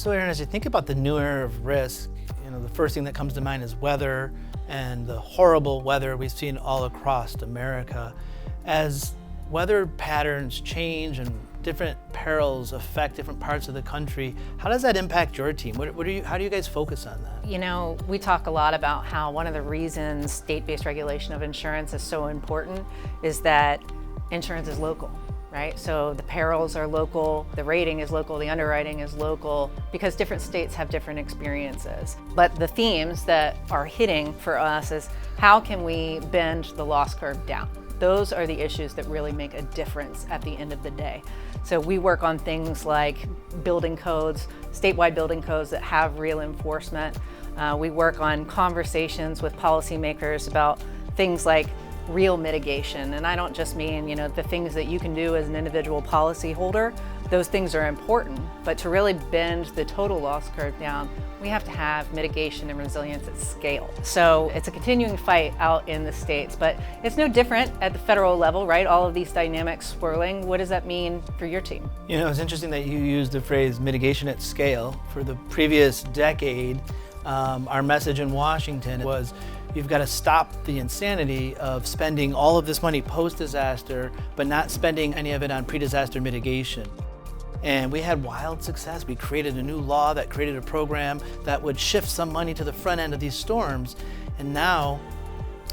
So Erin, as you think about the new era of risk, the first thing that comes to mind is weather and the horrible weather we've seen all across America. As weather patterns change and different perils affect different parts of the country, how does that impact your team? How do you guys focus on that? We talk a lot about how one of the reasons state-based regulation of insurance is so important is that insurance is local, right? So the perils are local, the rating is local, the underwriting is local, because different states have different experiences. But the themes that are hitting for us is how can we bend the loss curve down? Those are the issues that really make a difference at the end of the day. So we work on things like building codes, statewide building codes that have real enforcement. We work on conversations with policymakers about things like real mitigation. And I don't just mean, the things that you can do as an individual policyholder. Those things are important, but to really bend the total loss curve down, we have to have mitigation and resilience at scale. So it's a continuing fight out in the states, but it's no different at the federal level, right? All of these dynamics swirling. What does that mean for your team? It's interesting that you used the phrase mitigation at scale. For the previous decade, our message in Washington was, you've got to stop the insanity of spending all of this money post-disaster, but not spending any of it on pre-disaster mitigation. And we had wild success. We created a new law that created a program that would shift some money to the front end of these storms. And now,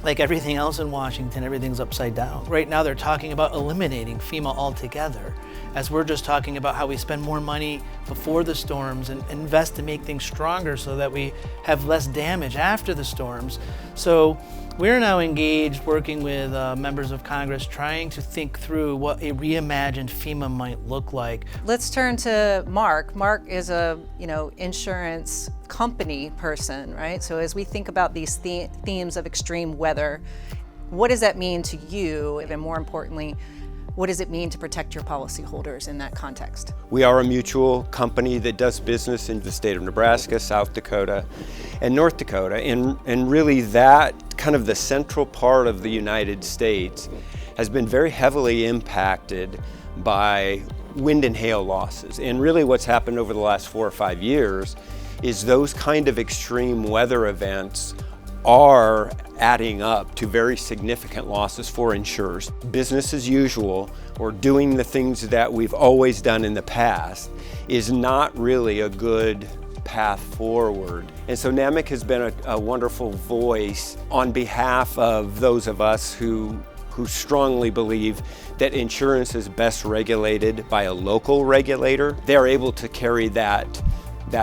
like everything else in Washington, everything's upside down. Right now they're talking about eliminating FEMA altogether, as we're just talking about how we spend more money before the storms and invest to make things stronger so that we have less damage after the storms. So we're now engaged working with members of Congress trying to think through what a reimagined FEMA might look like. Let's turn to Mark. Mark is a insurance company person, right? So as we think about these themes of extreme weather, what does that mean to you? And more importantly, what does it mean to protect your policyholders in that context? We are a mutual company that does business in the state of Nebraska, South Dakota, and North Dakota. And really that kind of the central part of the United States has been very heavily impacted by wind and hail losses. And really what's happened over the last 4 or 5 years is those kind of extreme weather events are adding up to very significant losses for insurers. Business as usual, or doing the things that we've always done in the past, is not really a good path forward. And so NAMIC has been a wonderful voice on behalf of those of us who strongly believe that insurance is best regulated by a local regulator. They're able to carry that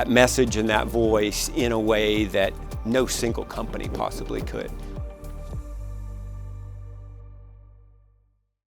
message and that voice in a way that no single company possibly could.